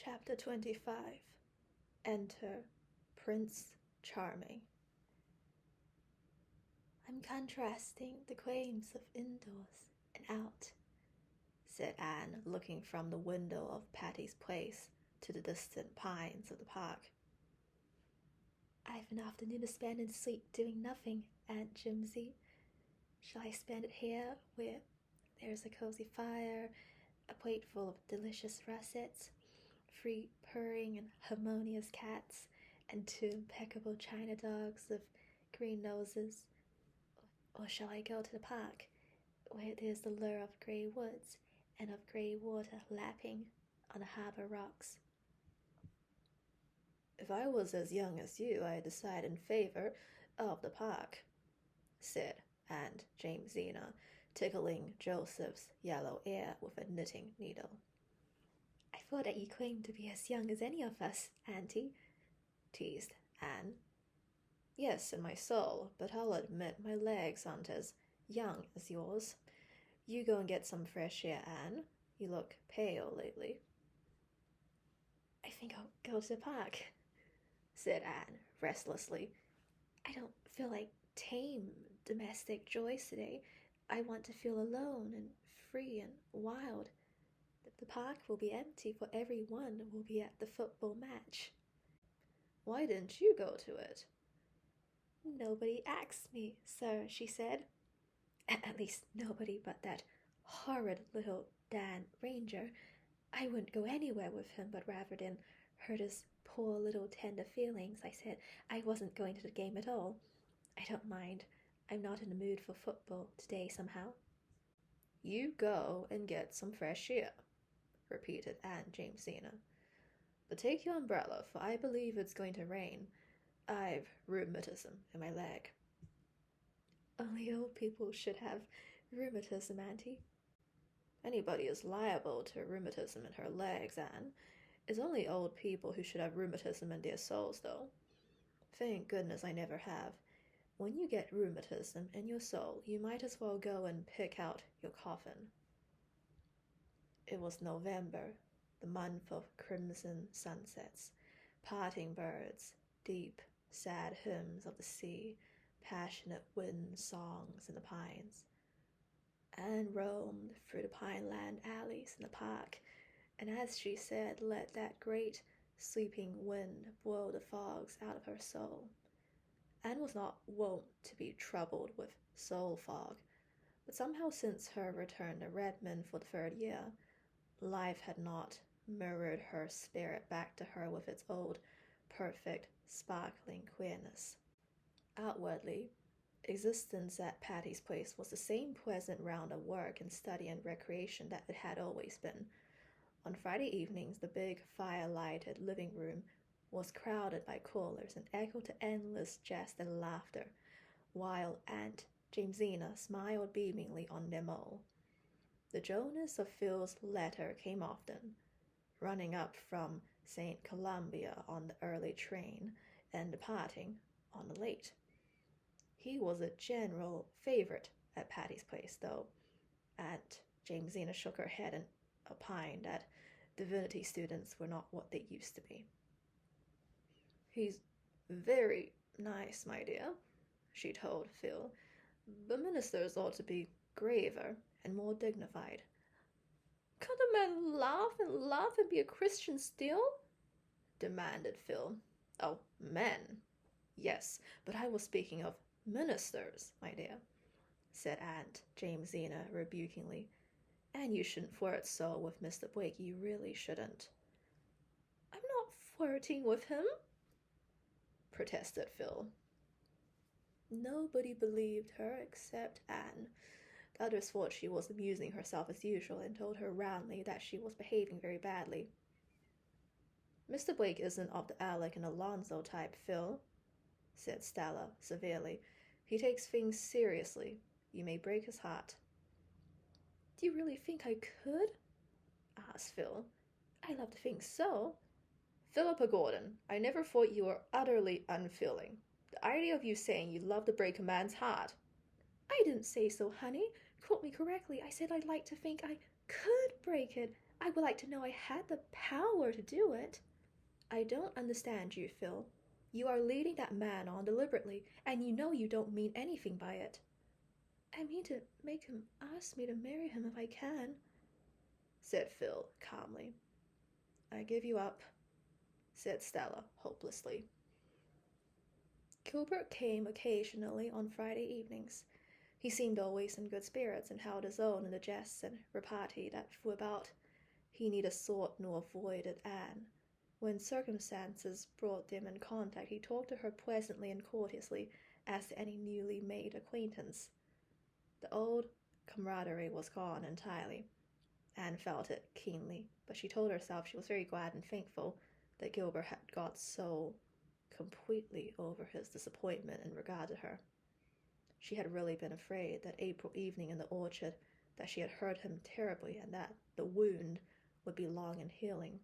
Chapter 25. Enter Prince Charming. I'm contrasting the quaints of indoors and out, said Anne, looking from the window of Patty's Place to the distant pines of the park. I've an afternoon to spend in sleep doing nothing, Aunt Jimsy. Shall I spend it here, where there's a cozy fire, a plate full of delicious russets, free purring and harmonious cats, and 2 impeccable china dogs of green noses? Or shall I go to the park, where there's the lure of grey woods and of grey water lapping on the harbour rocks? If I was as young as you, I'd decide in favour of the park, said Aunt Jamesina, tickling Joseph's yellow ear with a knitting needle. I thought that you claimed to be as young as any of us, Auntie, teased Anne. Yes, in my soul, but I'll admit my legs aren't as young as yours. You go and get some fresh air, Anne. You look pale lately. I think I'll go to the park, said Anne restlessly. I don't feel like tame domestic joys today. I want to feel alone and free and wild. The park will be empty, for everyone will be at the football match. Why didn't you go to it? Nobody asked me, sir, she said. At least nobody but that horrid little Dan Ranger. I wouldn't go anywhere with him, but rather than hurt his poor little tender feelings, I said I wasn't going to the game at all. I don't mind. I'm not in the mood for football today somehow. You go and get some fresh air, repeated Aunt Jamesina. But take your umbrella, for I believe it's going to rain. I've rheumatism in my leg. Only old people should have rheumatism, Auntie. Anybody is liable to rheumatism in her legs, Anne. It's only old people who should have rheumatism in their souls, though. Thank goodness I never have. When you get rheumatism in your soul, you might as well go and pick out your coffin. It was November, the month of crimson sunsets, parting birds, deep, sad hymns of the sea, passionate wind songs in the pines. Anne roamed through the pineland alleys in the park, and as she said, let that great sleeping wind blow the fogs out of her soul. Anne was not wont to be troubled with soul fog, but somehow since her return to Redmond for the 3rd year, life had not mirrored her spirit back to her with its old, perfect, sparkling queerness. Outwardly, existence at Patty's Place was the same pleasant round of work and study and recreation that it had always been. On Friday evenings, the big fire-lighted living room was crowded by callers and echoed to endless jest and laughter, while Aunt Jamesina smiled beamingly on them all. The Jonas of Phil's letter came often, running up from St. Columbia on the early train and departing on the late. He was a general favorite at Patty's Place, though Aunt Jamesina shook her head and opined that divinity students were not what they used to be. He's very nice, my dear, she told Phil, but ministers ought to be graver and more dignified. Can't a man laugh and be a Christian still? Demanded Phil. Oh, men. Yes, but I was speaking of ministers, my dear, said Aunt Jamesina rebukingly. And you shouldn't flirt so with Mr. Blake, you really shouldn't. I'm not flirting with him, protested Phil. Nobody believed her except Anne. The others thought she was amusing herself as usual and told her roundly that she was behaving very badly. Mr. Blake isn't of the Alec and Alonzo type, Phil, said Stella severely. He takes things seriously. You may break his heart. Do you really think I could? asked Phil. I love to think so. Philippa Gordon, I never thought you were utterly unfeeling. The idea of you saying you'd love to break a man's heart. I didn't say so, honey. Quote me correctly. I said I'd like to think I could break it. I would like to know I had the power to do it. I don't understand you, Phil. You are leading that man on deliberately, and you know you don't mean anything by it. I mean to make him ask me to marry him if I can, said Phil calmly. I give you up, said Stella hopelessly. Gilbert came occasionally on Friday evenings. He seemed always in good spirits and held his own in the jests and repartee that flew about. He neither sought nor avoided Anne. When circumstances brought them in contact, he talked to her pleasantly and courteously as to any newly made acquaintance. The old camaraderie was gone entirely. Anne felt it keenly, but she told herself she was very glad and thankful that Gilbert had got so completely over his disappointment in regard to her. She had really been afraid that April evening in the orchard that she had hurt him terribly and that the wound would be long in healing.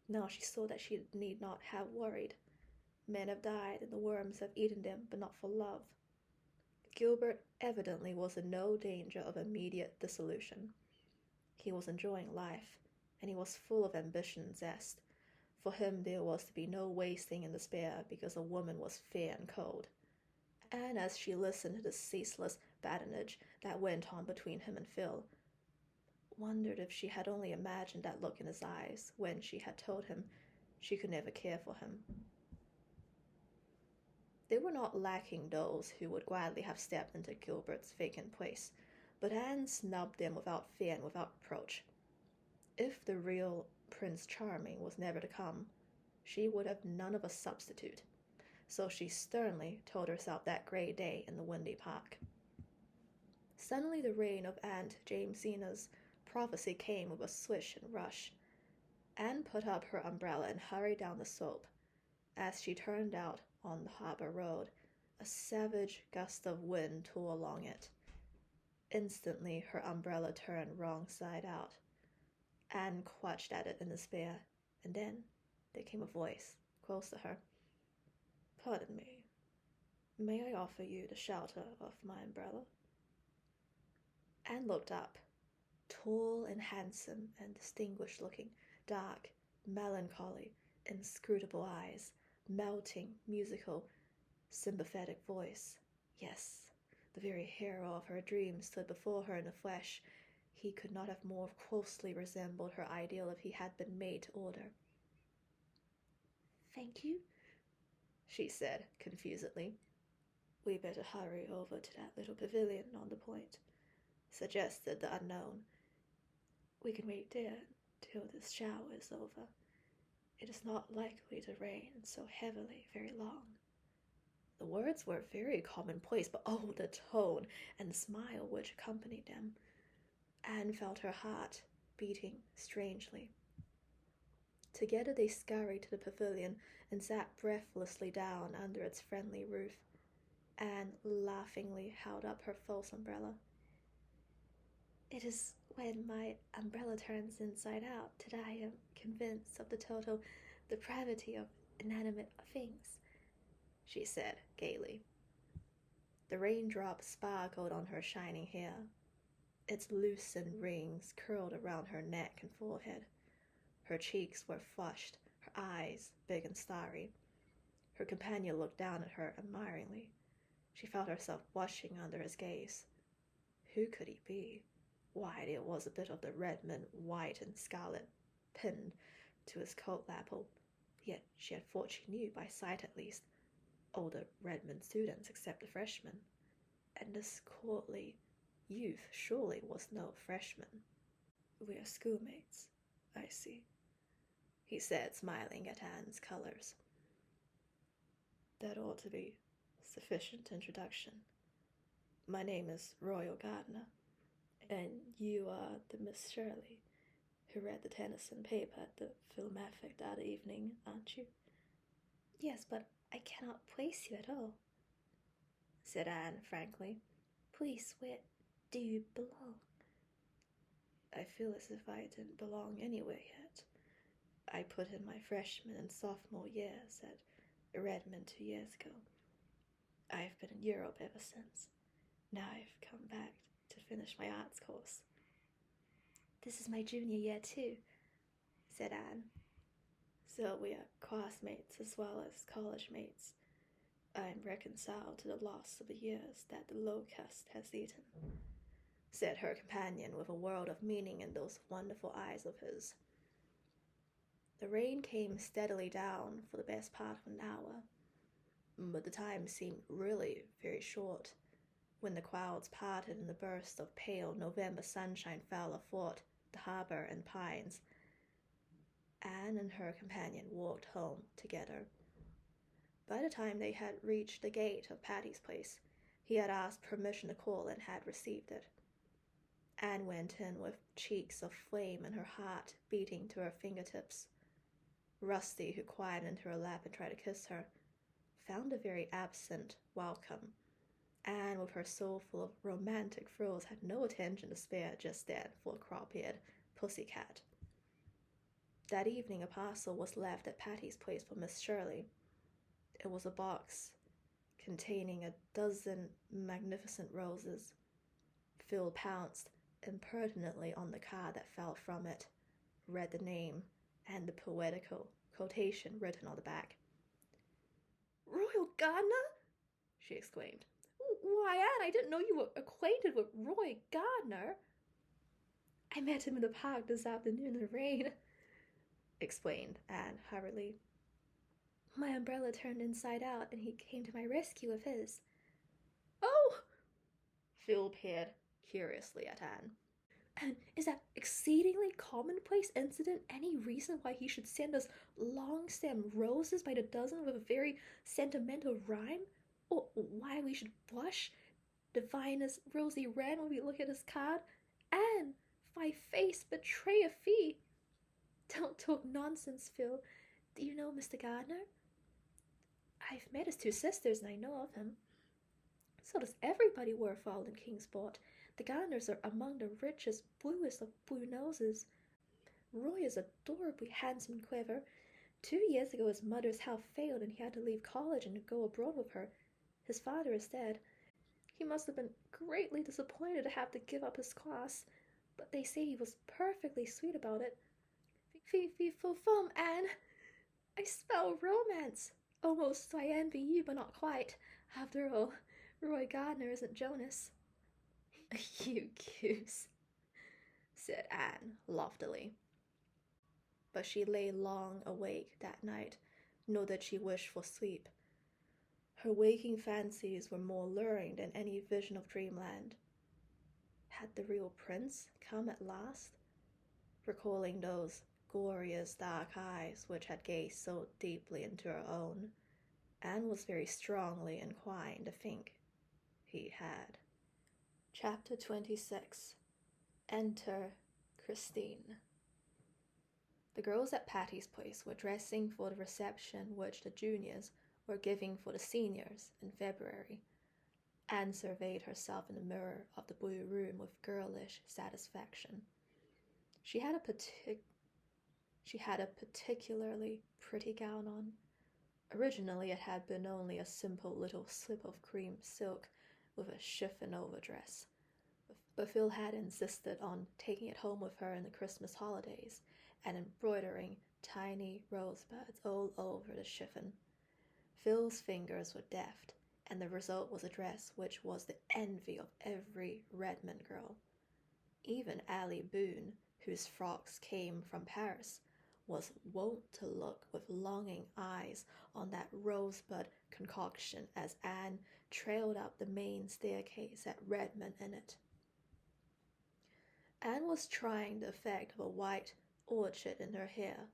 Now she saw that she need not have worried. Men have died and the worms have eaten them, but not for love. Gilbert evidently was in no danger of immediate dissolution. He was enjoying life, and he was full of ambition and zest. For him there was to be no wasting in despair because a woman was fair and cold. And as she listened to the ceaseless badinage that went on between him and Phil, wondered if she had only imagined that look in his eyes when she had told him she could never care for him. They were not lacking those who would gladly have stepped into Gilbert's vacant place, but Anne snubbed them without fear and without reproach. If the real Prince Charming was never to come, she would have none of a substitute. So she sternly told herself that grey day in the windy park. Suddenly the reign of Aunt Jamesina's prophecy came with a swish and rush. Anne put up her umbrella and hurried down the slope. As she turned out on the harbour road, a savage gust of wind tore along it. Instantly her umbrella turned wrong side out. Anne clutched at it in despair, and then there came a voice close to her. Pardon me. May I offer you the shelter of my umbrella? Anne looked up. Tall and handsome and distinguished looking, dark, melancholy, inscrutable eyes, melting, musical, sympathetic voice. Yes, the very hero of her dreams stood before her in the flesh. He could not have more closely resembled her ideal if he had been made to order. Thank you, she said confusedly. We better hurry over to that little pavilion on the point, suggested the unknown. We can wait there till this shower is over. It is not likely to rain so heavily very long. The words were very commonplace, but oh, the tone and the smile which accompanied them. Anne felt her heart beating strangely. Together they scurried to the pavilion and sat breathlessly down under its friendly roof. Anne laughingly held up her false umbrella. It is when my umbrella turns inside out that I am convinced of the total depravity of inanimate things, she said gaily. The raindrops sparkled on her shining hair. Its loosened rings curled around her neck and forehead. Her cheeks were flushed, her eyes big and starry. Her companion looked down at her admiringly. She felt herself blushing under his gaze. Who could he be? Why, there was a bit of the Redmond white and scarlet pinned to his coat lapel, yet she had thought she knew, by sight at least, all the Redmond students except the freshmen. And this courtly youth surely was no freshman. We are schoolmates, I see, he said, smiling at Anne's colors. That ought to be sufficient introduction. My name is Royal Gardner, and you are the Miss Shirley who read the Tennyson paper at the Philmathic that evening, aren't you? Yes, but I cannot place you at all, said Anne frankly. Please, where do you belong? I feel as if I didn't belong anywhere yet. I put in my freshman and sophomore years at Redmond 2 years ago. I've been in Europe ever since. Now I've come back to finish my arts course. This is my junior year too, said Anne. So we are classmates as well as college mates. I'm reconciled to the loss of the years that the locust has eaten, said her companion with a world of meaning in those wonderful eyes of his. The rain came steadily down for the best part of an hour, but the time seemed really very short when the clouds parted and the burst of pale November sunshine fell athwart the harbour and pines. Anne and her companion walked home together. By the time they had reached the gate of Patty's place, he had asked permission to call and had received it. Anne went in with cheeks of flame and her heart beating to her fingertips. Rusty, who climbed into her lap and tried to kiss her, found a very absent welcome. Anne, with her soul full of romantic frills, had no attention to spare just then for a crop-eared pussy-cat. That evening a parcel was left at Patty's place for Miss Shirley. It was a box containing 12 magnificent roses. Phil pounced impertinently on the card that fell from it, read the name and the poetical quotation written on the back. "Royal Gardner?" she exclaimed. "Why, Anne, I didn't know you were acquainted with Roy Gardner." "I met him in the park this afternoon in the rain," explained Anne hurriedly. "My umbrella turned inside out and he came to my rescue with his." "Oh!" Phil peered curiously at Anne. "And is that exceedingly commonplace incident any reason why he should send us long-stemmed roses by the dozen with a very sentimental rhyme? Or why we should blush, divine as rosy red when we look at his card? And, thy face betray a fee." "Don't talk nonsense, Phil. Do you know Mr. Gardner?" "I've met his two sisters and I know of him." "So does everybody worthwhile in Kingsport. The Gardners are among the richest, bluest of blue noses. Roy is adorably handsome and clever. 2 years ago his mother's health failed and he had to leave college and go abroad with her. His father is dead. He must have been greatly disappointed to have to give up his class, but they say he was perfectly sweet about it. Fee fum, Anne. I spell romance. Almost I envy you, but not quite. After all, Roy Gardner isn't Jonas." "You goose," said Anne loftily. But she lay long awake that night, nor did she wish for sleep. Her waking fancies were more luring than any vision of dreamland. Had the real prince come at last? Recalling those glorious dark eyes which had gazed so deeply into her own, Anne was very strongly inclined to think he had. Chapter 26. Enter Christine. The girls at Patty's place were dressing for the reception which the juniors were giving for the seniors in February. Anne surveyed herself in the mirror of the blue room with girlish satisfaction. She had a particularly pretty gown on. Originally it had been only a simple little slip of cream silk with a chiffon overdress, but Phil had insisted on taking it home with her in the Christmas holidays and embroidering tiny rosebuds all over the chiffon. Phil's fingers were deft, and the result was a dress which was the envy of every Redmond girl. Even Allie Boone, whose frocks came from Paris, was wont to look with longing eyes on that rosebud concoction as Anne trailed up the main staircase at Redmond in it. Anne was trying the effect of a white orchid in her hair.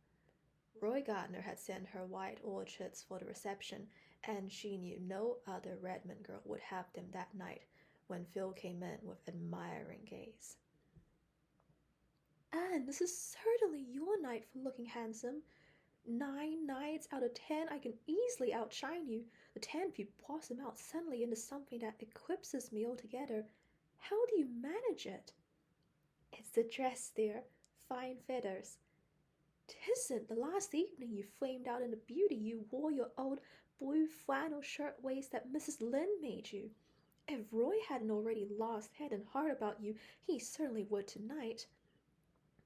Roy Gardner had sent her white orchids for the reception, and she knew no other Redmond girl would have them that night when Phil came in with admiring gaze. "Anne, this is certainly your night for looking handsome. 9 nights out of 10 I can easily outshine you. The 10th you blossom out suddenly into something that eclipses me altogether. How do you manage it?" "It's the dress, dear. Fine feathers." "'Tisn't. The last evening you flamed out into beauty you wore your old blue flannel shirt-waist that Mrs. Lynde made you. If Roy hadn't already lost head and heart about you, he certainly would tonight."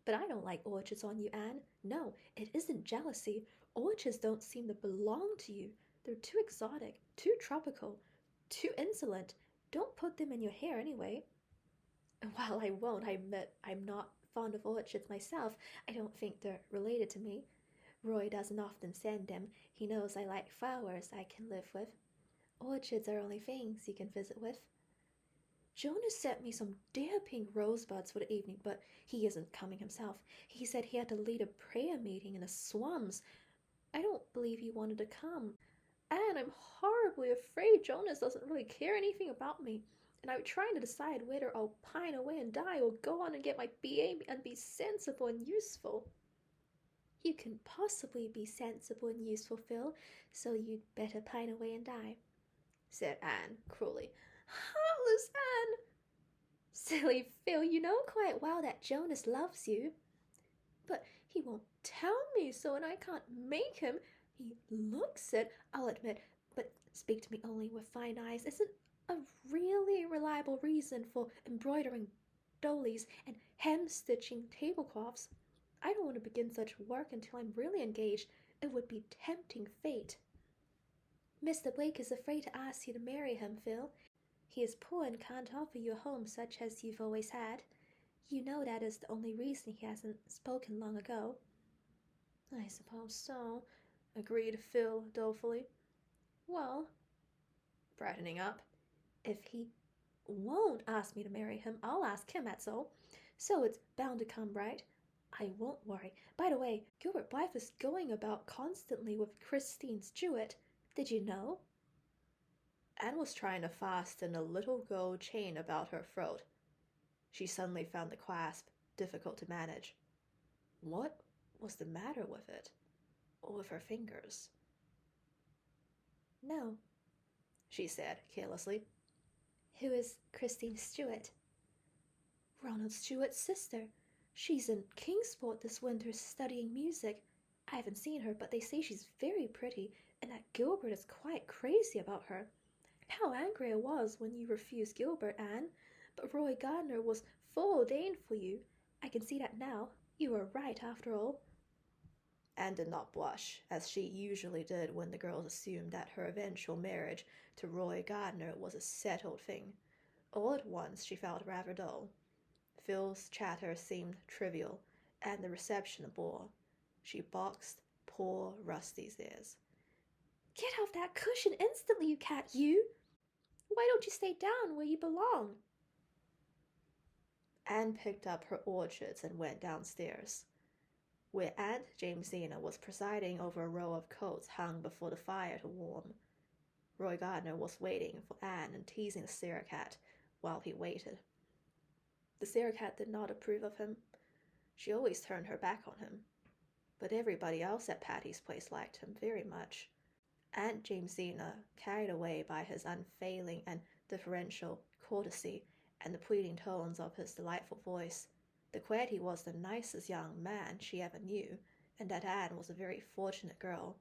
But I don't like orchids on you, Anne. No, it isn't jealousy. Orchids don't seem to belong to you. They're too exotic, too tropical, too insolent. Don't put them in your hair anyway. And while I won't, I admit I'm not fond of orchids myself. I don't think they're related to me. Roy doesn't often send them. He knows I like flowers I can live with. Orchids are only things you can visit with. Jonas sent me some dear pink rosebuds for the evening, but he isn't coming himself. He said he had to lead a prayer meeting in the slums. I don't believe he wanted to come. And I'm horribly afraid Jonas doesn't really care anything about me. And I'm trying to decide whether I'll pine away and die or go on and get my BA and be sensible and useful. You can possibly be sensible and useful, Phil, so you'd better pine away and die, said Anne cruelly. Heartless Anne! Silly Phil, you know quite well that Jonas loves you. But he won't tell me so, and I can't make him. He looks it, I'll admit, but speak to me only with fine eyes isn't a really reliable reason for embroidering dollies and hem-stitching tablecloths. I don't want to begin such work until I'm really engaged. It would be tempting fate. Mr. Blake is afraid to ask you to marry him, Phil. He is poor and can't offer you a home such as you've always had. You know that is the only reason he hasn't spoken long ago. I suppose so, agreed Phil dolefully. Well, brightening up, if he won't ask me to marry him, I'll ask him, that's all. So it's bound to come, right? I won't worry. By the way, Gilbert Blythe is going about constantly with Christine Stewart. Did you know? Anne was trying to fasten a little gold chain about her throat. She suddenly found the clasp difficult to manage. What was the matter with it? Or with her fingers? No, she said carelessly. Who is Christine Stewart? Ronald Stewart's sister. She's in Kingsport this winter studying music. I haven't seen her, but they say she's very pretty, and that Gilbert is quite crazy about her. How angry I was when you refused Gilbert, Anne. But Roy Gardner was foreordained for you. I can see that now. You were right, after all. Anne did not blush, as she usually did when the girls assumed that her eventual marriage to Roy Gardner was a settled thing. All at once she felt rather dull. Phil's chatter seemed trivial, and the reception a bore. She boxed poor Rusty's ears. Get off that cushion instantly, you cat, you! Why don't you stay down where you belong? Anne picked up her orchids and went downstairs, where Aunt Jamesina was presiding over a row of coats hung before the fire to warm. Roy Gardner was waiting for Anne and teasing the Sarah cat while he waited. The Sarah cat did not approve of him. She always turned her back on him. But everybody else at Patty's Place liked him very much. Aunt Jamesina, carried away by his unfailing and deferential courtesy and the pleading tones of his delightful voice, declared he was the nicest young man she ever knew, and that Anne was a very fortunate girl.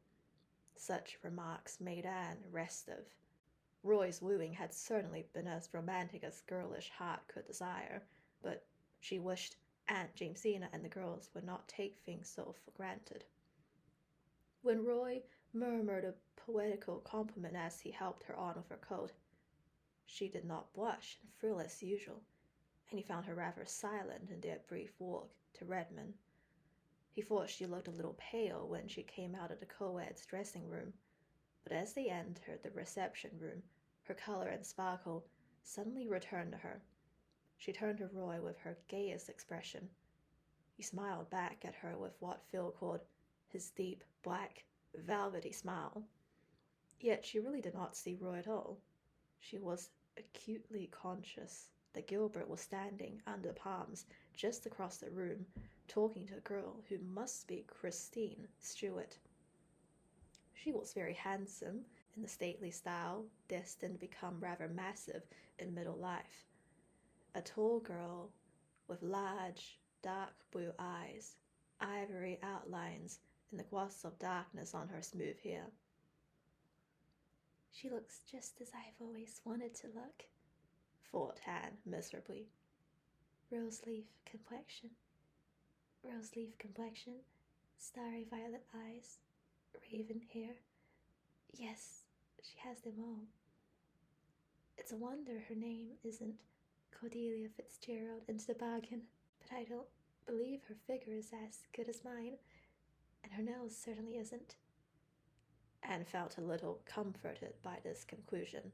Such remarks made Anne restive. Roy's wooing had certainly been as romantic as girlish heart could desire, but she wished Aunt Jamesina and the girls would not take things so for granted. When Roy murmured a poetical compliment as he helped her on with her coat, she did not blush and frill as usual, and he found her rather silent in their brief walk to Redmond. He thought she looked a little pale when she came out of the co-ed's dressing room, but as they entered the reception room, her color and sparkle suddenly returned to her. She turned to Roy with her gayest expression. He smiled back at her with what Phil called his deep, black, velvety smile. Yet she really did not see Roy at all. She was acutely conscious that Gilbert was standing under the palms just across the room, talking to a girl who must be Christine Stewart. She was very handsome in the stately style, destined to become rather massive in middle life. A tall girl with large, dark blue eyes, ivory outlines, and the gloss of darkness on her smooth hair. She looks just as I've always wanted to look, thought Anne miserably. Rose leaf complexion. rose leaf complexion, starry violet eyes, raven hair. Yes, she has them all. It's a wonder her name isn't Cordelia Fitzgerald into the bargain, but I don't believe her figure is as good as mine, and her nose certainly isn't. Anne felt a little comforted by this conclusion.